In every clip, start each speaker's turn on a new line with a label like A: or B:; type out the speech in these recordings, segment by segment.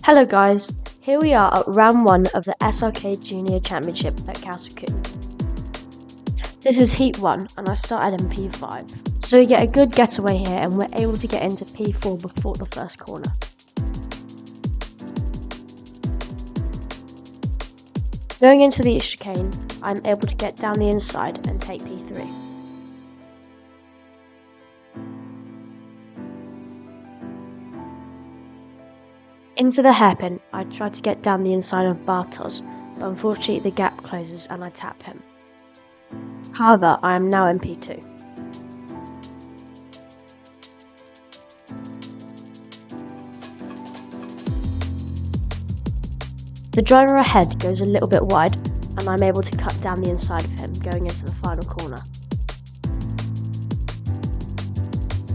A: Hello guys, here we are at round 1 of the SRK Junior Championship at Castle Combe. This is heat 1 and I started in P5. So we get a good getaway here and we're able to get into P4 before the first corner. Going into the chicane, I'm able to get down the inside and take P3. Into the hairpin, I try to get down the inside of Bartos, but unfortunately the gap closes and I tap him. However, I am now in P2. The driver ahead goes a little bit wide and I'm able to cut down the inside of him going into the final corner.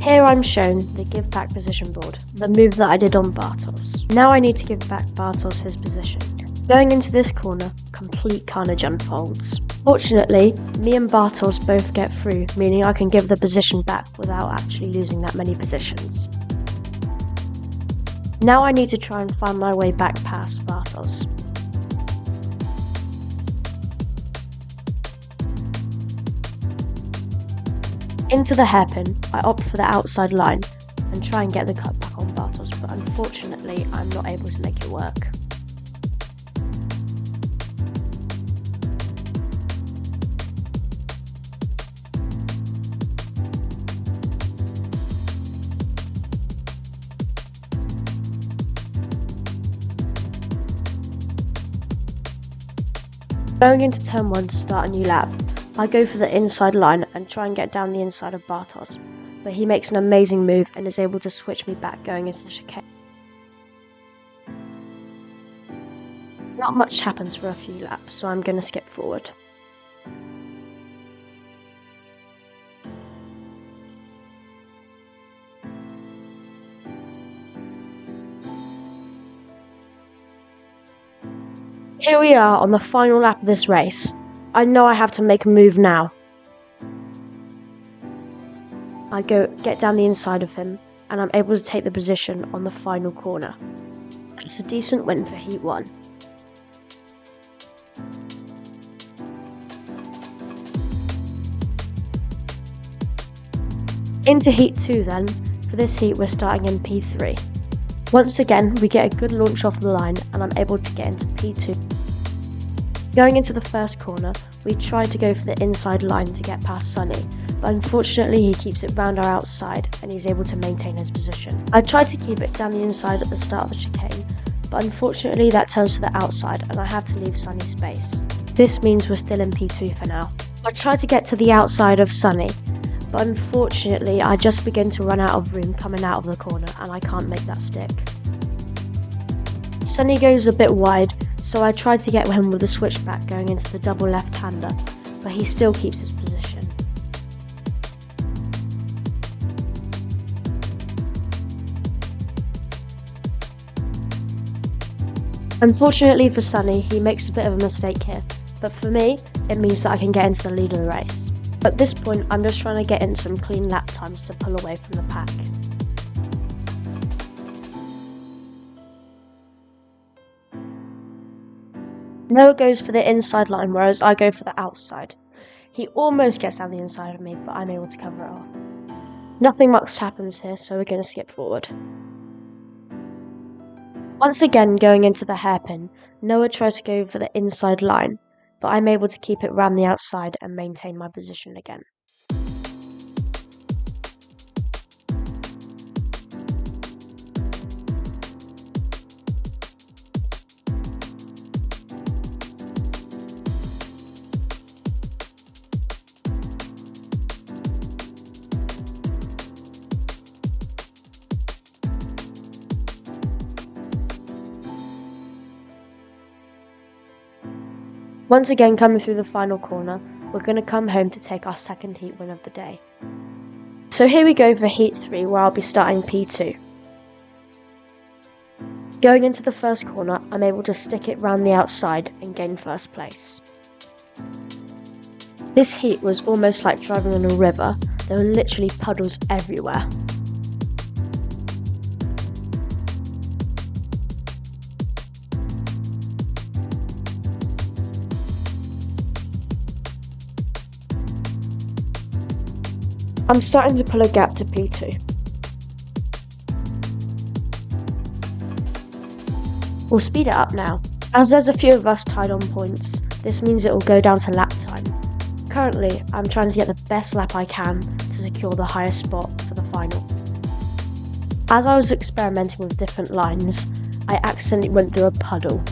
A: Here I'm shown the give back position board, the move that I did on Bartos. Now I need to give back Bartos his position. Going into this corner, complete carnage unfolds. Fortunately, me and Bartos both get through, meaning I can give the position back without actually losing that many positions. Now I need to try and find my way back past Bartos. Into the hairpin, I opt for the outside line and try and get the cut back on Bartos, but unfortunately I'm not able to make it work. Going into turn 1 to start a new lap, I go for the inside line and try and get down the inside of Bartos, but he makes an amazing move and is able to switch me back going into the chicane. Not much happens for a few laps, so I'm going to skip forward. Here we are on the final lap of this race. I know I have to make a move now. I get down the inside of him and I'm able to take the position on the final corner. It's a decent win for heat 1. Into heat 2 then. For this heat we're starting in P3. Once again we get a good launch off the line and I'm able to get into P2. Going into the first corner, we try to go for the inside line to get past Sunny, but unfortunately he keeps it round our outside and he's able to maintain his position. I tried to keep it down the inside at the start of the chicane, but unfortunately that turns to the outside and I have to leave Sunny space. This means we're still in P2 for now. I try to get to the outside of Sunny, but unfortunately I just begin to run out of room coming out of the corner and I can't make that stick. Sunny goes a bit wide, so I tried to get him with a switchback going into the double left-hander, but he still keeps his position. Unfortunately for Sunny, he makes a bit of a mistake here, but for me, it means that I can get into the lead of the race. At this point, I'm just trying to get in some clean lap times to pull away from the pack. Noah goes for the inside line, whereas I go for the outside. He almost gets down the inside of me, but I'm able to cover it off. Nothing much happens here, so we're going to skip forward. Once again, going into the hairpin, Noah tries to go for the inside line, but I'm able to keep it round the outside and maintain my position again. Once again coming through the final corner, we're going to come home to take our second heat win of the day. So here we go for heat 3 where I'll be starting P2. Going into the first corner, I'm able to stick it round the outside and gain first place. This heat was almost like driving on a river. There were literally puddles everywhere. I'm starting to pull a gap to P2. We'll speed it up now. As there's a few of us tied on points, this means it will go down to lap time. Currently, I'm trying to get the best lap I can to secure the highest spot for the final. As I was experimenting with different lines, I accidentally went through a puddle.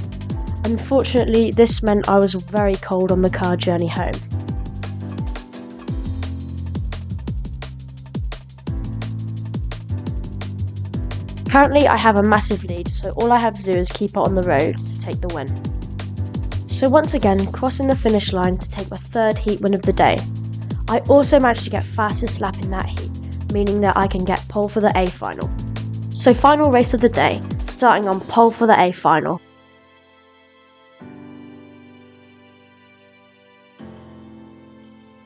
A: Unfortunately, this meant I was very cold on the car journey home. Currently, I have a massive lead, so all I have to do is keep it on the road to take the win. So once again, crossing the finish line to take my third heat win of the day. I also managed to get fastest lap in that heat, meaning that I can get pole for the A final. So final race of the day, starting on pole for the A final.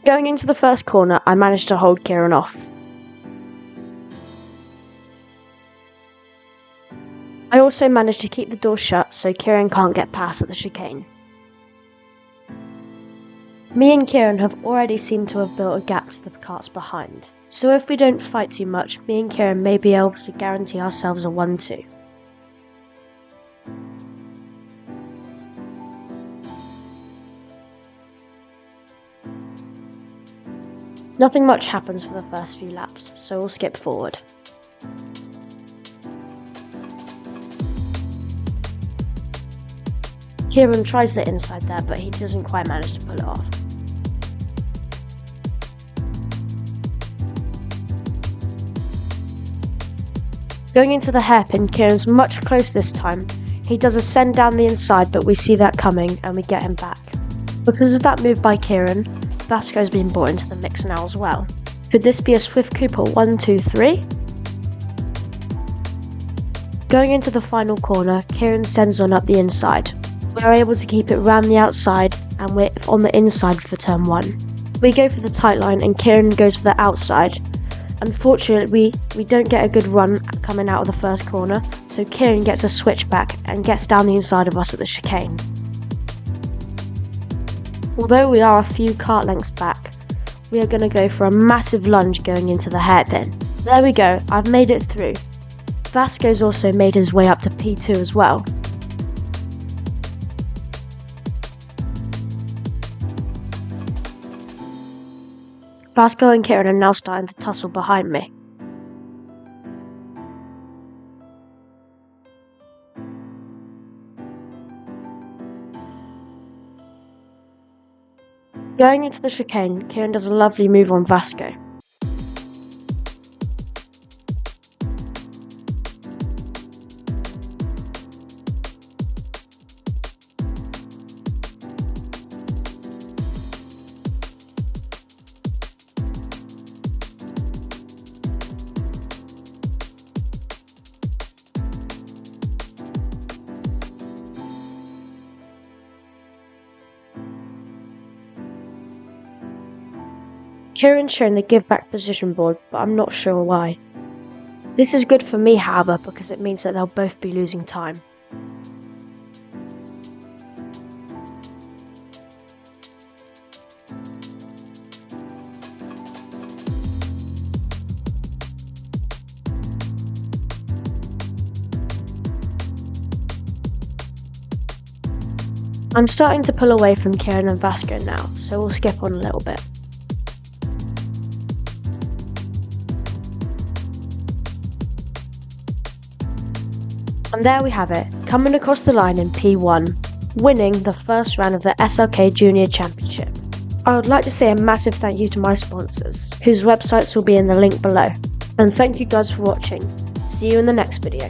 A: Going into the first corner, I managed to hold Kieran off. I also managed to keep the door shut so Kieran can't get past at the chicane. Me and Kieran have already seemed to have built a gap to the carts behind, so if we don't fight too much, me and Kieran may be able to guarantee ourselves a 1-2. Nothing much happens for the first few laps, so we'll skip forward. Kieran tries the inside there, but he doesn't quite manage to pull it off. Going into the hairpin, Kieran's much closer this time. He does a send down the inside, but we see that coming and we get him back. Because of that move by Kieran, Vasco's been brought into the mix now as well. Could this be a Swift Cooper 1-2-3? Going into the final corner, Kieran sends one up the inside. We're able to keep it round the outside and we're on the inside for turn 1. We go for the tight line and Kieran goes for the outside. Unfortunately, we don't get a good run coming out of the first corner, so Kieran gets a switchback and gets down the inside of us at the chicane. Although we are a few kart lengths back, we are going to go for a massive lunge going into the hairpin. There we go, I've made it through. Vasco's also made his way up to P2 as well. Vasco and Kieran are now starting to tussle behind me. Going into the chicane, Kieran does a lovely move on Vasco. Kieran's shown the give back position board, but I'm not sure why. This is good for me, however, because it means that they'll both be losing time. I'm starting to pull away from Kieran and Vasco now, so we'll skip on a little bit. And there we have it, coming across the line in P1, winning the first round of the SRK Junior Championship. I would like to say a massive thank you to my sponsors, whose websites will be in the link below. And thank you guys for watching. See you in the next video.